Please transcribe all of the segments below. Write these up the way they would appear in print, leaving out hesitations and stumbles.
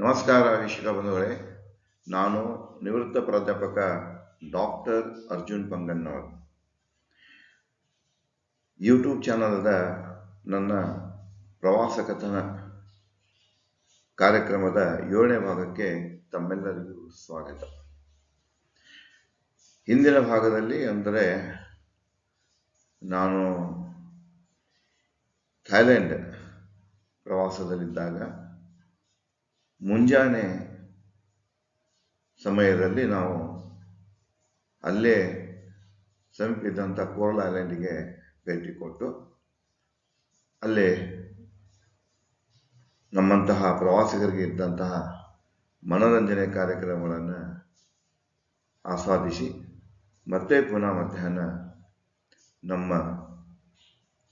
ನಮಸ್ಕಾರ ವೀಕ್ಷಕ ಬಂಧುಗಳೇ. ನಾನು ನಿವೃತ್ತ ಪ್ರಾಧ್ಯಾಪಕ ಡಾಕ್ಟರ್ ಅರ್ಜುನ್ ಪಂಗನ್ನವರ್. ಯೂಟ್ಯೂಬ್ ಚಾನಲ್ದ ನನ್ನ ಪ್ರವಾಸ ಕಥನ ಕಾರ್ಯಕ್ರಮದ 7ನೇ ಭಾಗಕ್ಕೆ ತಮ್ಮೆಲ್ಲರಿಗೂ ಸ್ವಾಗತ. ಹಿಂದಿನ ಭಾಗದಲ್ಲಿ ಅಂದರೆ ನಾನು ಥೈಲ್ಯಾಂಡ್ ಪ್ರವಾಸದಲ್ಲಿದ್ದಾಗ ಮುಂಜಾನೆ ಸಮಯದಲ್ಲಿ ನಾವು ಅಲ್ಲೇ ಸಮೀಪಿದ್ದಂಥ ಕೋರಲ್ ಐಲ್ಯಾಂಡಿಗೆ ಭೇಟಿ ಕೊಟ್ಟು ಅಲ್ಲೇ ನಮ್ಮಂತಹ ಪ್ರವಾಸಿಗರಿಗೆ ಇದ್ದಂತಹ ಮನೋರಂಜನೆ ಕಾರ್ಯಕ್ರಮಗಳನ್ನು ಆಸ್ವಾದಿಸಿ ಮತ್ತೆ ಪುನಃ ಮಧ್ಯಾಹ್ನ ನಮ್ಮ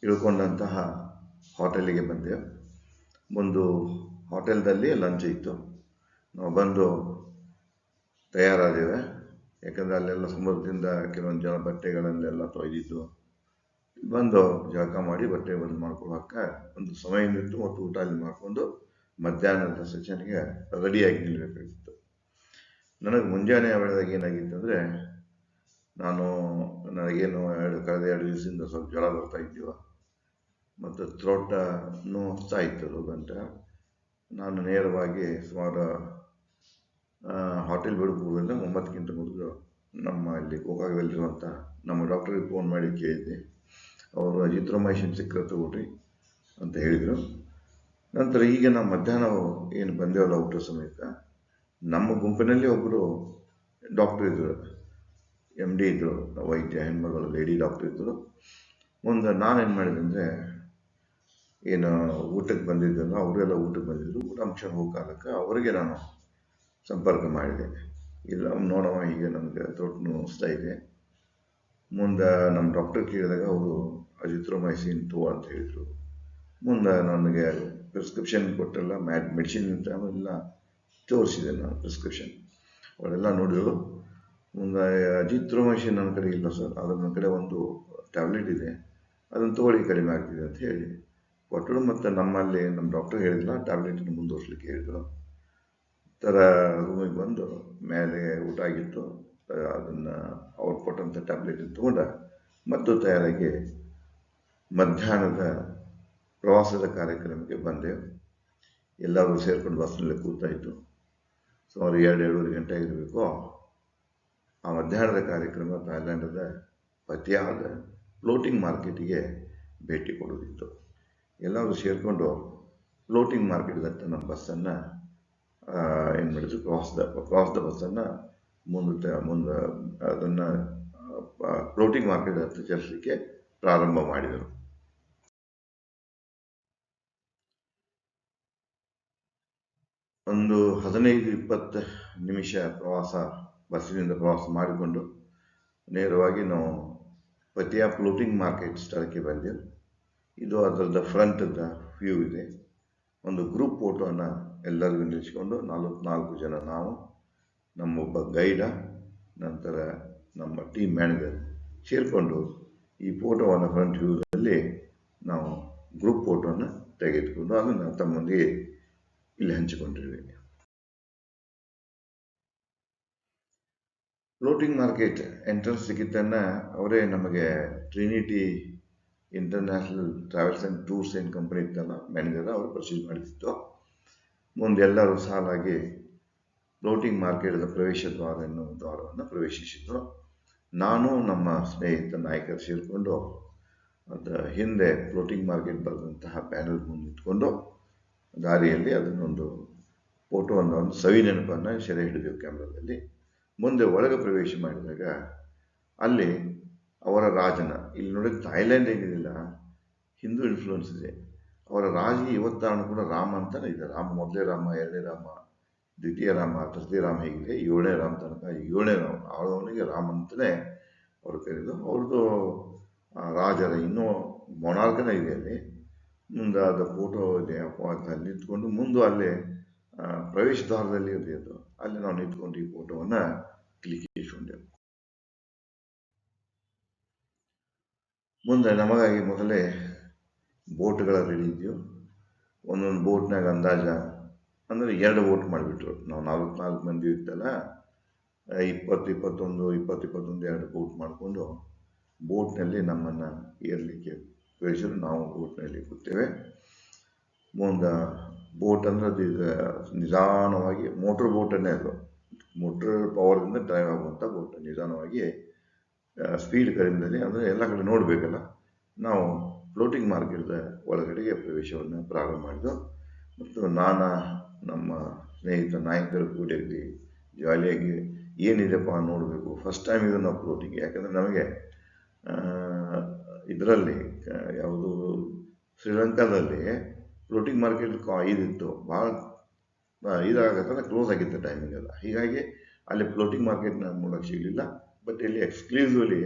ಇಳ್ಕೊಂಡಂತಹ ಹೋಟೆಲಿಗೆ ಬಂದೆವು. ಒಂದು ಹೋಟೆಲ್ದಲ್ಲಿ ಲಂಚ್ ಇತ್ತು. ನಾವು ಬಂದು ತಯಾರಾದೇವೆ. ಯಾಕಂದರೆ ಅಲ್ಲೆಲ್ಲ ಸಮುದ್ರದಿಂದ ಕೆಲವೊಂದು ಜನ ಬಟ್ಟೆಗಳನ್ನೆಲ್ಲ ತೊಯ್ದಿದ್ದು. ಬಂದು ಜಳಕ ಮಾಡಿ ಬಟ್ಟೆ ಬಂದು ಮಾಡ್ಕೊಳ್ಳೋಕೆ ಒಂದು ಸಮಯ ನಿಂತು ಮತ್ತು ಊಟ ಅಲ್ಲಿ ಮಾಡಿಕೊಂಡು ಮಧ್ಯಾಹ್ನದ ಸೆಷನ್ಗೆ ರೆಡಿಯಾಗಿ ನಿಲ್ಲಬೇಕಾಗಿತ್ತು. ನನಗೆ ಮುಂಜಾನೆ ವೇಳೆದಾಗ ಏನಾಗಿತ್ತು ಅಂದರೆ, ನನಗೇನು ಕಳೆದ 2 ದಿವಸದಿಂದ ಸ್ವಲ್ಪ ಜ್ವರ ಬರ್ತಾ ಇದ್ದೀವ ಮತ್ತು ಥ್ರೋಟ್ ನೋವ್ತಾ ಇತ್ತು ಗಂಟೆ. ನಾನು ನೇರವಾಗಿ ಸುಮಾರು ಹೋಟೆಲ್ ಬಿಡೋ ಪೂರ್ವದಿಂದ 9ಕ್ಕಿಂತ ಮೊದಲು ನಮ್ಮ ಇಲ್ಲಿ ಗೋಕಾಕದಲ್ಲಿರುವಂಥ ನಮ್ಮ ಡಾಕ್ಟ್ರಿಗೆ ಫೋನ್ ಮಾಡಿ ಕೇಳಿದ್ದೆ. ಅವರು ಅಜಿಥ್ರೊಮೈಸಿನ್ ಸಿಕ್ಕರೆ ತಗೊಳ್ರಿ ಅಂತ ಹೇಳಿದರು. ನಂತರ ಈಗ ನಾವು ಮಧ್ಯಾಹ್ನ ಏನು ಬಂದೇವಲ್ಲ ಊಟ ಸಮಯಕ್ಕೆ, ನಮ್ಮ ಗುಂಪಿನಲ್ಲಿ ಒಬ್ಬರು ಡಾಕ್ಟ್ರ್ ಇದ್ದರು, MD ಇದ್ದರು, ವೈದ್ಯ, ಹೆಣ್ಮಗಳು ಲೇಡಿ ಡಾಕ್ಟ್ರ್ ಇದ್ದರು. ಮುಂದೆ ನಾನೇನು ಮಾಡಿದೆ ಅಂದರೆ, ಏನು ಊಟಕ್ಕೆ ಬಂದಿದ್ದಲ್ಲ ಅವರೆಲ್ಲ ಊಟಕ್ಕೆ ಬಂದಿದ್ದರು. ಊಟ ಅಂಶ ಹೋಗೋ ಕಾಲಕ್ಕೆ ಅವರಿಗೆ ನಾನು ಸಂಪರ್ಕ ಮಾಡಿದೆ. ಇಲ್ಲ ನೋಡೋಣ, ಈಗ ನನಗೆ ಥ್ರೋಟ್ ನೋವ್ತಾ ಇದೆ. ಮುಂದೆ ನಮ್ಮ ಡಾಕ್ಟರ್ ಕೇಳಿದಾಗ ಅವರು ಅಜಿಥ್ರೊಮೈಸಿನ್ ಅಂತ ಹೇಳಿದರು. ಮುಂದೆ ನನಗೆ ಪ್ರಿಸ್ಕ್ರಿಪ್ಷನ್ ಕೊಟ್ಟಲ್ಲ, ಮೆಡಿಸಿನ್ ಅಂತ ಎಲ್ಲ ತೋರಿಸಿದೆ ನಾನು ಪ್ರಿಸ್ಕ್ರಿಪ್ಷನ್. ಅವರೆಲ್ಲ ನೋಡಿದ್ರು. ಮುಂದೆ ಅಜಿಥ್ರೊಮೈಸಿನ್ ನನ್ನ ಕಡೆ ಇಲ್ಲ ಸರ್, ಅದು ನನ್ನ ಕಡೆ ಒಂದು ಟ್ಯಾಬ್ಲೆಟ್ ಇದೆ, ಅದನ್ನು ತಗೊಳ್ಳಿ ಕಡಿಮೆ ಆಗ್ತಿದೆ ಅಂತ ಹೇಳಿ ಕೊಟ್ಟರು. ಮತ್ತು ನಮ್ಮಲ್ಲಿ ನಮ್ಮ ಡಾಕ್ಟರ್ ಹೇಳಿಲ್ಲ, ಟ್ಯಾಬ್ಲೆಟನ್ನು ಮುಂದುವರಿಸಲಿಕ್ಕೆ ಹೇಳಿದರು. ಥರ ರೂಮಿಗೆ ಬಂದು ಮೇಲೆ ಊಟ ಆಗಿತ್ತು, ಅದನ್ನು ಅವ್ರು ಕೊಟ್ಟಂಥ ಟ್ಯಾಬ್ಲೆಟ್ ತಗೊಂಡ ಮತ್ತು ತಯಾರಾಗಿ ಮಧ್ಯಾಹ್ನದ ಪ್ರವಾಸದ ಕಾರ್ಯಕ್ರಮಕ್ಕೆ ಬಂದೆವು. ಎಲ್ಲರೂ ಸೇರ್ಕೊಂಡು ಬಸ್ನಲ್ಲಿ ಕೂತಾಯಿತು. ಸುಮಾರು 2-2.5 ಗಂಟೆ ಆಗಿರಬೇಕು. ಆ ಮಧ್ಯಾಹ್ನದ ಕಾರ್ಯಕ್ರಮ ಥೈಲ್ಯಾಂಡದ ಪತಿಯಾದ ಫ್ಲೋಟಿಂಗ್ ಮಾರ್ಕೆಟಿಗೆ ಭೇಟಿ ಕೊಡೋದಿತ್ತು. ಎಲ್ಲರೂ ಸೇರಿಕೊಂಡು ಫ್ಲೋಟಿಂಗ್ ಮಾರ್ಕೆಟ್ದತ್ತ ನಮ್ಮ ಬಸ್ಸನ್ನು ಏನು ಮಾಡಿದ್ರು, ಪ್ರವಾಸದ ಬಸ್ಸನ್ನು ಮುಂದೆ ಅದನ್ನು ಫ್ಲೋಟಿಂಗ್ ಮಾರ್ಕೆಟ್ ಹತ್ರ ಚಲಿಸಲಿಕ್ಕೆ ಪ್ರಾರಂಭ ಮಾಡಿದರು. ಒಂದು 15-20 ನಿಮಿಷ ಬಸ್ಸಿನಿಂದ ಪ್ರವಾಸ ಮಾಡಿಕೊಂಡು ನೇರವಾಗಿ ನಾವು ಪತಿಯಾ ಫ್ಲೋಟಿಂಗ್ ಮಾರ್ಕೆಟ್ ಸ್ಥಳಕ್ಕೆ ಬಂದೆವು. ಇದು ಅದರದ ಫ್ರಂಟದ ವ್ಯೂ ಇದೆ. ಒಂದು ಗ್ರೂಪ್ ಫೋಟೋನ ಎಲ್ಲರಿಗೂ ನಿಲ್ಲಿಸಿಕೊಂಡು 44 ಜನ, ನಾವು, ನಮ್ಮೊಬ್ಬ ಗೈಡ, ನಂತರ ನಮ್ಮ ಟೀಮ್ ಮ್ಯಾನೇಜರ್ ಸೇರಿಕೊಂಡು ಈ ಫೋಟೋವನ್ನು ಫ್ರಂಟ್ ವ್ಯೂದಲ್ಲಿ ನಾವು ಗ್ರೂಪ್ ಫೋಟೋನ ತೆಗೆದುಕೊಂಡು ಅದನ್ನು ತಮ್ಮೊಂದಿಗೆ ಇಲ್ಲಿ ಹಂಚಿಕೊಂಡಿರುವೆ. ಫ್ಲೋಟಿಂಗ್ ಮಾರ್ಕೆಟ್ ಎಂಟ್ರೆನ್ಸ್ ಟಿಕೆಟನ್ನು ಅವರೇ ನಮಗೆ Trinity international travels and tours and company ಇತ್ತಲ್ಲ, ಮ್ಯಾನೇಜರ್ ಅವರು ಪ್ರೊಸೀಜ್ ಮಾಡಿತ್ತು. ಮುಂದೆ ಎಲ್ಲರೂ ಸಾಲಾಗಿ ಫ್ಲೋಟಿಂಗ್ ಮಾರ್ಕೆಟ್ದ ಪ್ರವೇಶ ದ್ವಾರವನ್ನು ಪ್ರವೇಶಿಸಿದ್ರು. ನಾನು ನಮ್ಮ ಸ್ನೇಹಿತ ನಾಯಕರು ಸೇರಿಕೊಂಡು ಅದರ ಹಿಂದೆ ಫ್ಲೋಟಿಂಗ್ ಮಾರ್ಕೆಟ್ ಬರೆದಂತಹ ಪ್ಯಾನಲ್ ಮುಂದೆ ನಿಂತ್ಕೊಂಡು ದಾರಿಯಲ್ಲಿ ಅದನ್ನೊಂದು ಫೋಟೋವನ್ನು, ಒಂದು ಸವಿ ನೆನಪನ್ನು ಸೆರೆ ಹಿಡಿದೆವು ಕ್ಯಾಮ್ರಾದಲ್ಲಿ. ಮುಂದೆ ಒಳಗೆ ಪ್ರವೇಶ ಮಾಡಿದಾಗ ಅಲ್ಲಿ ಅವರ ರಾಜನ, ಇಲ್ಲಿ ನೋಡಿದ್ರೆ ಥೈಲ್ಯಾಂಡ್ ಏನಿಲ್ಲ, ಹಿಂದೂ ಇನ್ಫ್ಲೂಯೆನ್ಸ್ ಇದೆ. ಅವರ ರಾಜ ಇವತ್ತಾನು ಕೂಡ ರಾಮ ಅಂತಲೇ ಇದೆ. ರಾಮ ಮೊದಲೇ ರಾಮ, 2ನೇ ರಾಮ, ದ್ವಿತೀಯ ರಾಮ, ತೃತೀಯ ರಾಮ, ಹೀಗಿದೆ 7ನೇ ರಾಮ ತನಕ. 7ನೇ ರಾಮ ಆಳವನಿಗೆ ರಾಮ ಅಂತಲೇ ಅವರು ಕರೆದು, ಅವ್ರದ್ದು ರಾಜರ ಇನ್ನೂ ಮೊನಾರ್ಕನೇ ಇದೆ ಅಲ್ಲಿ. ಮುಂದೆ ಅದು ಫೋಟೋ ಇದೆ, ಅಲ್ಲಿ ನಿಂತ್ಕೊಂಡು ಮುಂದೆ ಅಲ್ಲೇ ಪ್ರವೇಶ ದ್ವಾರದಲ್ಲಿ ಇರಲಿದ್ದು ಅಲ್ಲಿ ನಾವು ನಿಂತ್ಕೊಂಡು ಈ ಫೋಟೋವನ್ನು ಕ್ಲಿಕ್ಕಿಸ್ಕೊಂಡೆವು. ಮುಂದೆ ನಮಗಾಗಿ ಮೊದಲೇ ಬೋಟ್ಗಳ ರೆಡಿ ಇದ್ದವು. ಒಂದೊಂದು ಬೋಟ್ನಾಗ ಅಂದಾಜ ಅಂದರೆ 2 ವೋಟ್ ಮಾಡಿಬಿಟ್ರು. ನಾವು 4 ಮಂದಿ ಇರ್ತಲ್ಲ, 20, 21, 2 ವೋಟ್ ಮಾಡಿಕೊಂಡು ಬೋಟ್ನಲ್ಲಿ ನಮ್ಮನ್ನು ಏರ್ಲಿಕ್ಕೆ ಕಳಿಸಿದ್ರು. ನಾವು ಬೋಟ್ನಲ್ಲಿ ಕೂತೇವೆ. ಮುಂದೆ ಬೋಟ್ ಅಂದರೆ ಅದು ಈಗ ನಿಧಾನವಾಗಿ ಮೋಟ್ರ್ ಬೋಟನ್ನೇ ಅದು, ಮೋಟ್ರ್ ಪವರ್ದಿಂದ ಡ್ರೈವ್ ಆಗುವಂಥ ಬೋಟ್. ನಿಧಾನವಾಗಿ ಸ್ಪೀಡ್ ಕಡಿಮೆದಲ್ಲಿ, ಅಂದರೆ ಎಲ್ಲ ಕಡೆ ನೋಡಬೇಕಲ್ಲ, ನಾವು ಫ್ಲೋಟಿಂಗ್ ಮಾರ್ಕೆಟ್ ಒಳಗಡೆಗೆ ಪ್ರವೇಶವನ್ನು ಪ್ರಾರಂಭ ಮಾಡಿದ್ದು. ಮತ್ತು ನಮ್ಮ ಸ್ನೇಹಿತ ನಾಯಕರು ಕೂಡಿಯಲ್ಲಿ ಜಾಲಿಯಾಗಿ ಏನಿದೆಪ್ಪ ನೋಡಬೇಕು, ಫಸ್ಟ್ ಟೈಮ್ ಇದು ನಾವು ಫ್ಲೋಟಿಂಗ್. ಯಾಕಂದರೆ ನಮಗೆ ಇದರಲ್ಲಿ ಯಾವುದು ಶ್ರೀಲಂಕಾದಲ್ಲಿ ಫ್ಲೋಟಿಂಗ್ ಮಾರ್ಕೆಟ್ ಇದಿತ್ತು, ಭಾಳ ಇದಾಗತ್ತಲ್ಲ, ಕ್ಲೋಸ್ ಆಗಿತ್ತು ಟೈಮಿಂಗ್ ಎಲ್ಲ. ಹೀಗಾಗಿ ಅಲ್ಲಿ ಫ್ಲೋಟಿಂಗ್ ಮಾರ್ಕೆಟ್ನ ನೋಡೋಕ್ಕೆ ಸಿಗಲಿಲ್ಲ. ಬಟ್ ಇಲ್ಲಿ ಎಕ್ಸ್ಕ್ಲೂಸಿವ್ಲಿ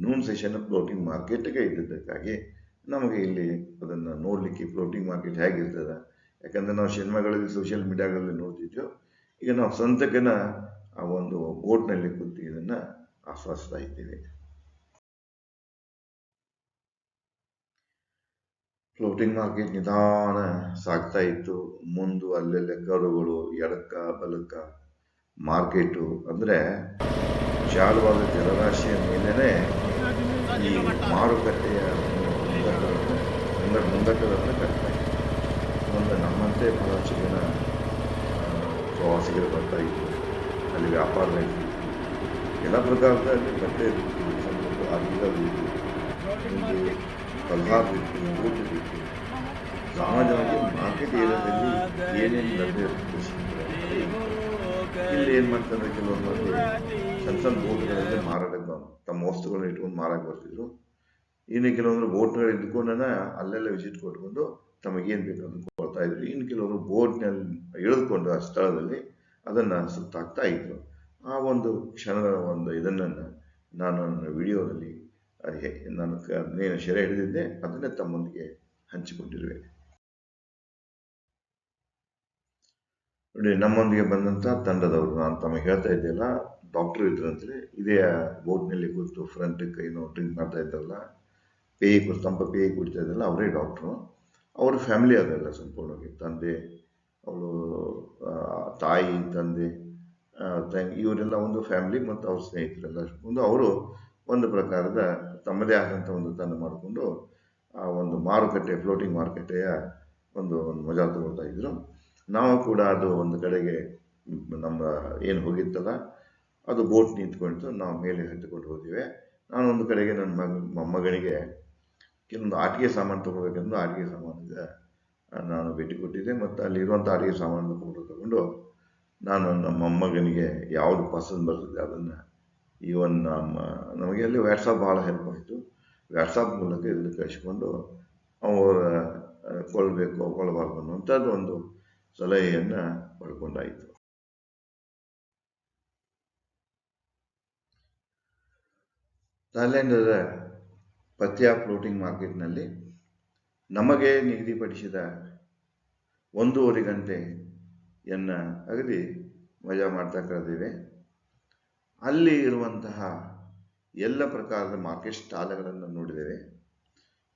ನೂನ್ ಸೆಷನ್ ಫ್ಲೋಟಿಂಗ್ ಮಾರ್ಕೆಟ್ಗೆ ಇದ್ದಿದ್ದಕ್ಕಾಗಿ ನಮಗೆ ಇಲ್ಲಿ ಅದನ್ನು ನೋಡಲಿಕ್ಕೆ ಫ್ಲೋಟಿಂಗ್ ಮಾರ್ಕೆಟ್ ಹೇಗಿರ್ತದೆ, ಯಾಕಂದರೆ ನಾವು ಸಿನಿಮಾಗಳಲ್ಲಿ ಸೋಷಿಯಲ್ ಮೀಡಿಯಾಗಳಲ್ಲಿ ನೋಡ್ತಿದ್ದೆವು. ಈಗ ನಾವು ಸ್ವಂತಕ್ಕನ ಆ ಒಂದು ಬೋಟ್ನಲ್ಲಿ ಕೂತು ಇದನ್ನು ಆಸ್ವಾದಿಸ್ತಾ ಇದ್ದೀವಿ. ಫ್ಲೋಟಿಂಗ್ ಮಾರ್ಕೆಟ್ ನಿಧಾನ ಸಾಗ್ತಾ ಇತ್ತು. ಮುಂದೆ ಅಲ್ಲೆಲ್ಲ ಕರುಗಳು ಎಡಕ್ಕ ಬಲಕ್ಕ ಮಾರ್ಕೆಟು, ಅಂದರೆ ವಿಶಾಲವಾದ ಜಲರಾಶಿಯ ಮೇಲೇ ಈ ಮಾರುಕಟ್ಟೆಯ ಮುಂದಟ್ಟವನ್ನು ಕಟ್ತಾ ಇತ್ತು. ಮುಂದೆ ನಮ್ಮಂತೆ ಬಹಳಷ್ಟು ಜನ ಪ್ರವಾಸಿಗರು ಬರ್ತಾ ಇತ್ತು. ಅಲ್ಲಿ ವ್ಯಾಪಾರ ಇತ್ತು, ಎಲ್ಲ ಪ್ರಕಾರದ ಅಲ್ಲಿ ಬಟ್ಟೆ ಇತ್ತು, ಅರ್ಗಿಗಳಿತ್ತು, ನಿಮಗೆ ಪಲ್ಹಾರ ಇತ್ತು, ಊಟ ಇತ್ತು. ಸಾಮಾನ್ಯವಾಗಿ ಮಾರ್ಕೆಟ್ ಏರಿಯಾದಲ್ಲಿ ಏನೇನು ಲಭ್ಯ ಇಲ್ಲಿ ಏನು ಮಾಡ್ತಾರೆ, ಕೆಲವೊಂದು ಮಂದಿ ಸಣ್ಣ ಸಣ್ಣ ಬೋಟ್ಗಳಲ್ಲಿ ಮಾರಾಟಕ್ಕೆ ತಮ್ಮ ವಸ್ತುಗಳನ್ನ ಇಟ್ಕೊಂಡು ಮಾರಕ್ಕೆ ಬರ್ತಿದ್ರು. ಇನ್ನು ಕೆಲವೊಂದು ಬೋಟ್ಗಳು ಇದ್ಕೊಂಡ ಅಲ್ಲೆಲ್ಲ ವಿಸಿಟ್ ಕೊಟ್ಕೊಂಡು ತಮಗೇನು ಬೇಕು ಅಂತ ಕೊಡ್ತಾ ಇದ್ರು. ಇನ್ನು ಕೆಲವರು ಬೋಟ್ನಲ್ಲಿ ಇಳಿದುಕೊಂಡು ಆ ಸ್ಥಳದಲ್ಲಿ ಅದನ್ನು ಸುತ್ತಾಕ್ತಾ ಇದ್ರು. ಆ ಒಂದು ಕ್ಷಣದ ಒಂದು ಇದನ್ನು ನಾನು ನನ್ನ ವಿಡಿಯೋದಲ್ಲಿ ನಾನು ಅದನ್ನೇನು ಸೆರೆ ಹಿಡಿದಿದ್ದೆ ಅದನ್ನೇ ತಮ್ಮೊಂದಿಗೆ ಹಂಚಿಕೊಂಡಿರುವೆ. ನೋಡಿ, ನಮ್ಮೊಂದಿಗೆ ಬಂದಂಥ ತಂಡದವರು, ನಾನು ತಮಗೆ ಹೇಳ್ತಾ ಇದ್ದೆಲ್ಲ, ಡಾಕ್ಟರ್ ಇದ್ರಂತೇಳಿ. ಇದೇ ಬೋಟ್ನಲ್ಲಿ ಕೂತು ಫ್ರಂಟ್ ಕೈನೋ ಡ್ರಿಂಕ್ ಮಾಡ್ತಾ ಇದ್ದಾರಲ್ಲ, ತಂಪ ಪೇಯಿ ಕುಡಿತಾ ಇದ್ದಲ್ಲ, ಅವರೇ ಡಾಕ್ಟ್ರು. ಅವ್ರ ಫ್ಯಾಮಿಲಿ ಅದೆಲ್ಲ ಸಂಪೂರ್ಣವಾಗಿ, ತಂದೆ, ಅವಳು ತಾಯಿ, ತಂದೆ, ಇವರೆಲ್ಲ ಒಂದು ಫ್ಯಾಮಿಲಿ, ಮತ್ತು ಅವ್ರ ಸ್ನೇಹಿತರೆಲ್ಲ ಒಂದು ಅವರು ಒಂದು ಪ್ರಕಾರದ ತಮ್ಮದೇ ಆದಂಥ ಒಂದು ತಂಡ ಮಾಡಿಕೊಂಡು ಆ ಒಂದು ಮಾರುಕಟ್ಟೆ, ಫ್ಲೋಟಿಂಗ್ ಮಾರುಕಟ್ಟೆಯ ಒಂದು ಮಜಾ ತಗೊಳ್ತಾ ಇದ್ರು. ನಾವು ಕೂಡ ಅದು ಒಂದು ಕಡೆಗೆ ನಮ್ಮ ಏನು ಹೋಗಿತ್ತಲ್ಲ ಅದು ಬೋಟ್ ನಿಂತ್ಕೊಳ್ತು, ನಾವು ಮೇಲೆ ಹತ್ತಿಕೊಂಡು ಹೋದಿವೆ. ನಾನೊಂದು ಕಡೆಗೆ ನನ್ನ ಮೊಮ್ಮಗನಿಗೆ ಕೆಲವೊಂದು ಆಟಿಕೆ ಸಾಮಾನು ತೊಗೊಳ್ಬೇಕೆಂದು ಆಟಿಕೆ ಸಾಮಾನಿಗೆ ನಾನು ಭೇಟಿ ಕೊಟ್ಟಿದ್ದೆ. ಮತ್ತು ಅಲ್ಲಿರುವಂಥ ಆಟಿಕೆ ಸಾಮಾನು ತಗೊಂಡು ನಾನು ನಮ್ಮ ಮೊಮ್ಮಗನಿಗೆ ಯಾವುದು ಪಸಂದ್ ಬರ್ತದೆ ಅದನ್ನು, ಈವನ್ ನಮಗೆ ಅಲ್ಲಿ ವ್ಯಾಟ್ಸಪ್ ಭಾಳ ಹೆಲ್ಪ್ ಆಯಿತು. ವ್ಯಾಟ್ಸಪ್ ಮೂಲಕ ಇದನ್ನು ಕಳಿಸ್ಕೊಂಡು ಅವರ ಕೊಡಬೇಕು ಕೊಡಬಾರ್ದು ಅನ್ನುವಂಥದ್ದು ಒಂದು ಸಲಹೆಯನ್ನು ಪಡ್ಕೊಂಡಾಯಿತು. ಥಾಯ್ಲೆಂಡದ ಪತ್ಯಾ ಫ್ಲೋಟಿಂಗ್ ಮಾರ್ಕೆಟ್ನಲ್ಲಿ ನಮಗೆ ನಿಗದಿಪಡಿಸಿದ 1.5 ಗಂಟೆಯನ್ನು ಅಗದಿ ಮಜಾ ಮಾಡ್ತಾ ಕಳೆದಿವೆ. ಅಲ್ಲಿ ಇರುವಂತಹ ಎಲ್ಲ ಪ್ರಕಾರದ ಮಾರ್ಕೆಟ್ ಸ್ಟಾಲ್ಗಳನ್ನು ನೋಡಿದ್ದೇವೆ.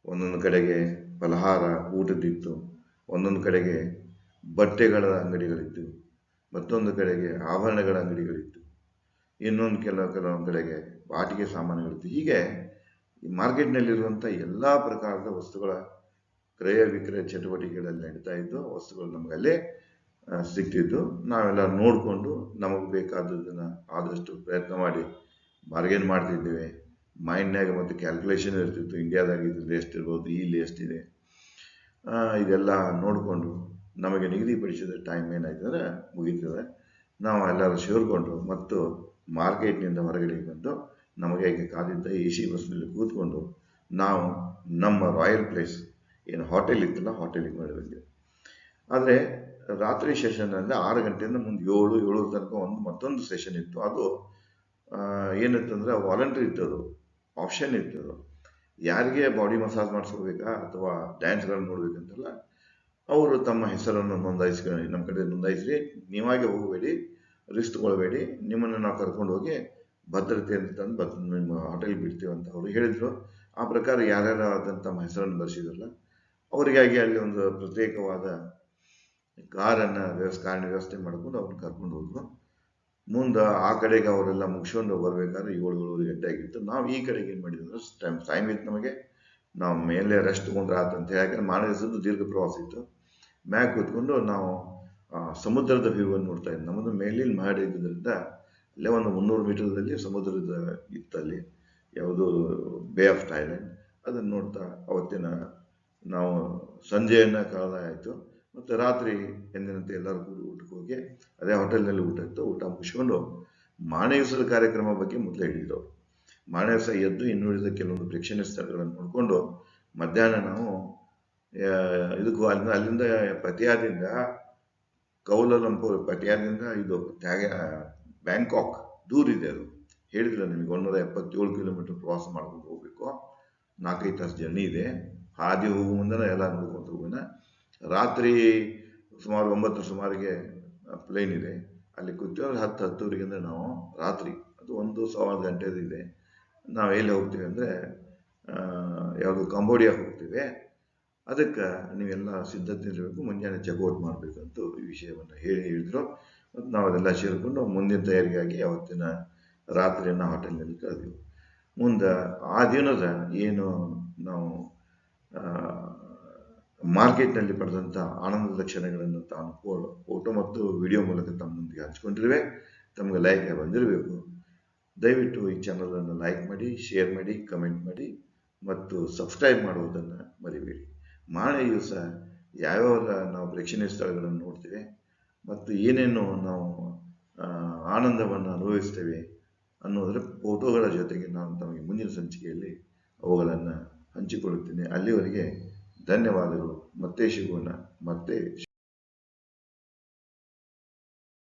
ಒಂದೊಂದು ಕಡೆಗೆ ಫಲಹಾರ ಊಟದಿತ್ತು, ಒಂದೊಂದು ಕಡೆಗೆ ಬಟ್ಟೆಗಳ ಅಂಗಡಿಗಳಿತ್ತು, ಮತ್ತೊಂದು ಕಡೆಗೆ ಆಭರಣಗಳ ಅಂಗಡಿಗಳಿತ್ತು, ಇನ್ನೊಂದು ಕೆಲವೊಂದು ಕಡೆಗೆ ಆಟಿಕೆ ಸಾಮಾನುಗಳಿತ್ತು. ಹೀಗೆ ಈ ಮಾರ್ಕೆಟ್ನಲ್ಲಿರುವಂಥ ಎಲ್ಲ ಪ್ರಕಾರದ ವಸ್ತುಗಳ ಕ್ರಯ ವಿಕ್ರಯ ಚಟುವಟಿಕೆಗಳಲ್ಲಿ ನಡೀತಾ ಇದ್ದು, ವಸ್ತುಗಳು ನಮಗಲ್ಲೇ ಸಿಗ್ತಿದ್ದು. ನಾವೆಲ್ಲ ನೋಡಿಕೊಂಡು ನಮಗೆ ಬೇಕಾದದ್ದನ್ನು ಆದಷ್ಟು ಪ್ರಯತ್ನ ಮಾಡಿ ಬಾರ್ಗೇನ್ ಮಾಡ್ತಿದ್ದೇವೆ. ಮೈಂಡ್ನಾಗ ಮತ್ತು ಕ್ಯಾಲ್ಕುಲೇಷನ್ ಇರ್ತಿತ್ತು, ಇಂಡಿಯಾದಾಗ ಇದ್ರಲ್ಲಿ ಎಷ್ಟಿರ್ಬೋದು, ಇಲ್ಲಿ ಎಷ್ಟಿದೆ, ಇದೆಲ್ಲ ನೋಡಿಕೊಂಡು ನಮಗೆ ನಿಗದಿಪಡಿಸಿದ ಟೈಮ್ ಏನಾಯ್ತಂದ್ರೆ ಮುಗೀತದೆ. ನಾವು ಎಲ್ಲರೂ ಸೇರಿಕೊಂಡು ಮತ್ತು ಮಾರ್ಕೆಟ್ನಿಂದ ಹೊರಗಡೆ ಬಂದು ನಮಗೆ ಈಗ ಕಾದಿದ್ದ AC ಬಸ್ನಲ್ಲಿ ಕೂತ್ಕೊಂಡು ನಾವು ನಮ್ಮ ರಾಯಲ್ ಪ್ಲೇಸ್ ಏನು ಹೋಟೆಲ್ ಇತ್ತಲ್ಲ ಹೋಟೆಲಿಗೆ ಮಾಡಿದ್ವಿ. ಆದರೆ ರಾತ್ರಿ ಸೆಷನ್ ಅಂದರೆ 6 ಗಂಟೆಯಿಂದ ಮುಂದೆ 7 ತನಕ ಮತ್ತೊಂದು ಸೆಷನ್ ಇತ್ತು. ಅದು ಏನಿತ್ತಂದ್ರೆ ವಾಲಂಟ್ರಿ ಇತ್ತದು, ಆಪ್ಷನ್ ಇತ್ತದು. ಯಾರಿಗೆ ಬಾಡಿ ಮಸಾಜ್ ಮಾಡಿಸ್ಕೋಬೇಕಾ ಅಥವಾ ಡ್ಯಾನ್ಸ್ಗಳನ್ನು ನೋಡ್ಬೇಕಂತಲ್ಲ, ಅವರು ತಮ್ಮ ಹೆಸರನ್ನು ನೋಂದಾಯಿಸ್ಕೊಂಡು ನಮ್ಮ ಕಡೆ ನೋಂದಾಯಿಸಿ, ನೀವಾಗೆ ಹೋಗಬೇಡಿ, ರಿಸ್ಕ್ ತಗೊಳ್ಬೇಡಿ, ನಿಮ್ಮನ್ನು ನಾವು ಕರ್ಕೊಂಡು ಹೋಗಿ ಭದ್ರತೆ ಅಂತ ತಂದು ನಿಮ್ಮ ಹೋಟೆಲ್ ಬಿಡ್ತೀವಿ ಅಂತ ಅವರು ಹೇಳಿದರು. ಆ ಪ್ರಕಾರ ಯಾರ್ಯಾರು ಆದಂಥ ತಮ್ಮ ಹೆಸರನ್ನು ಬರೆಸಿದ್ರಲ್ಲ ಅವರಿಗಾಗಿ ಅಲ್ಲಿ ಒಂದು ಪ್ರತ್ಯೇಕವಾದ ಕಾರನ್ನು ವ್ಯವಸ್ಥೆ ಮಾಡ್ಕೊಂಡು ಅವ್ರನ್ನ ಕರ್ಕೊಂಡು ಹೋದ್ರು. ಮುಂದೆ ಆ ಕಡೆಗೆ ಅವರೆಲ್ಲ ಮುಗಿಸ್ಕೊಂಡು ಬರ್ಬೇಕಾದ್ರೆ 7-7:30 ಗಂಟೆ ಆಗಿತ್ತು. ನಾವು ಈ ಕಡೆಗೆ ಏನು ಮಾಡಿದ್ವಿ ಅಂದ್ರೆ ಟೈಮ್ ಇತ್ತು ನಮಗೆ. ನಾವು ಮೇಲೆ ರೆಸ್ಟ್ ತಗೊಂಡ್ರೆ ಆತಂತ ಯಾಕಂದ್ರೆ ಮಾರನೇ ದಿವಸದ್ದು ದೀರ್ಘ ಪ್ರವಾಸ ಇತ್ತು. ಮ್ಯಾಗ ಕೂತ್ಕೊಂಡು ನಾವು ಸಮುದ್ರದ ವ್ಯೂವನ್ನು ನೋಡ್ತಾ ಇದ್ವಿ. ನಮ್ಮದು ಮೇಲಿನ ಮಹಡಿ ಇದ್ದಿದ್ದರಿಂದ ಅಲ್ಲೇ ಒಂದು 300 ಮೀಟರ್ದಲ್ಲಿ ಸಮುದ್ರದ ಇತ್ತಲ್ಲಿ, ಯಾವುದು ಬೇ ಆಫ್ ಥಾಯ್ಲೆಂಡ್. ಅದನ್ನು ನೋಡ್ತಾ ಅವತ್ತಿನ ನಾವು ಸಂಜೆಯನ್ನು ಕಳೆದ ಆಯಿತು. ಮತ್ತು ರಾತ್ರಿ ಎಂದಿನಂತೆ ಎಲ್ಲರೂ ಕೂಡಿ ಊಟಕ್ಕೆ ಹೋಗಿ ಅದೇ ಹೋಟೆಲ್ನಲ್ಲಿ ಊಟ ಇತ್ತು. ಊಟ ಮುಗಿಸ್ಕೊಂಡು ಮಾರನೇ ದಿವಸದ ಕಾರ್ಯಕ್ರಮ ಬಗ್ಗೆ ಮೊದಲೇ ಹೇಳಿದ್ರು. ಮಾರನೇ ದಿವಸ ಎದ್ದು ಇನ್ನುಳಿದ ಕೆಲವೊಂದು ಪ್ರೇಕ್ಷಣೀಯ ಸ್ಥಳಗಳನ್ನು ನೋಡಿಕೊಂಡು ಮಧ್ಯಾಹ್ನ ನಾವು ಇದಕ್ಕೂ ಅಲ್ಲಿಂದ ಪತಿಯಾದಿಂದ ಕೌಲಾಲಂಪುರ್, ಪಟಿಯಾದಿಂದ ಇದು ಬ್ಯಾಂಕಾಕ್ ದೂರ ಇದೆ. ಅದು ಹೇಳಿದ್ರೆ ನಿಮಗೆ 177 ಕಿಲೋಮೀಟರ್ ಪ್ರವಾಸ ಮಾಡ್ಕೊಂಡು ಹೋಗ್ಬೇಕು. 4-5 ತಾಸು ಜರ್ನಿ ಇದೆ. ಹಾದಿ ಹೋಗುವ ಮುಂದೆ ಎಲ್ಲ ನೋಡ್ಕೊಂತ ಹೋಗೋಣ. ರಾತ್ರಿ ಸುಮಾರು 9 ಸುಮಾರಿಗೆ ಪ್ಲೇನ್ ಇದೆ. ಅಲ್ಲಿ ಕೂತು 10-10:30 ಅಂದರೆ ನಾವು ರಾತ್ರಿ ಅದು 1-1.25 ಗಂಟೆದು ಇದೆ. ನಾವು ಎಲ್ಲಿ ಹೋಗ್ತೀವಿ ಅಂದರೆ ಯಾವುದು ಕಂಬೋಡಿಯಾ ಹೋಗ್ತೀವಿ. ಅದಕ್ಕೆ ನೀವೆಲ್ಲ ಸಿದ್ಧತೆ ಇರಬೇಕು, ಮುಂಜಾನೆ ಚೆಕ್ಔಟ್ ಮಾಡಬೇಕಂತ ಈ ವಿಷಯವನ್ನು ಹೇಳಿದರು. ಮತ್ತು ನಾವು ಅದೆಲ್ಲ ಸೇರಿಕೊಂಡು ಮುಂದಿನ ತಯಾರಿಗಾಗಿ ಅವತ್ತಿನ ರಾತ್ರಿಯನ್ನು ಹೋಟೆಲ್ನಲ್ಲಿ ಕಳೆದೆವು. ಮುಂದೆ ಆ ದಿನದ ಏನು ನಾವು ಮಾರ್ಕೆಟ್ನಲ್ಲಿ ಪಡೆದಂಥ ಆನಂದದ ಕ್ಷಣಗಳನ್ನು ತಾನು ಫೋಟೋ ಮತ್ತು ವಿಡಿಯೋ ಮೂಲಕ ತಮ್ಮೊಂದಿಗೆ ಹಂಚ್ಕೊಂಡಿರುವೆ. ತಮಗೆ ಲೈಕ್ ಬಂದಿರಬೇಕು. ದಯವಿಟ್ಟು ಈ ಚಾನಲನ್ನು ಲೈಕ್ ಮಾಡಿ, ಶೇರ್ ಮಾಡಿ, ಕಮೆಂಟ್ ಮಾಡಿ ಮತ್ತು ಸಬ್ಸ್ಕ್ರೈಬ್ ಮಾಡುವುದನ್ನು ಮರಿಬೇಡಿ. ಮಾರನೇ ದಿವಸ ಯಾವ್ಯಾವ ನಾವು ಪ್ರೇಕ್ಷಣೀಯ ಸ್ಥಳಗಳನ್ನು ನೋಡ್ತೇವೆ ಮತ್ತು ಏನೇನು ನಾವು ಆನಂದವನ್ನು ಅನುಭವಿಸ್ತೇವೆ ಅನ್ನೋದರ ಫೋಟೋಗಳ ಜೊತೆಗೆ ನಾನು ತಮಗೆ ಮುಂದಿನ ಸಂಚಿಕೆಯಲ್ಲಿ ಅವುಗಳನ್ನು ಹಂಚಿಕೊಳ್ಳುತ್ತೇನೆ. ಅಲ್ಲಿವರೆಗೆ ಧನ್ಯವಾದಗಳು. ಮತ್ತೆ ಸಿಗೋಣ. ಮತ್ತೆ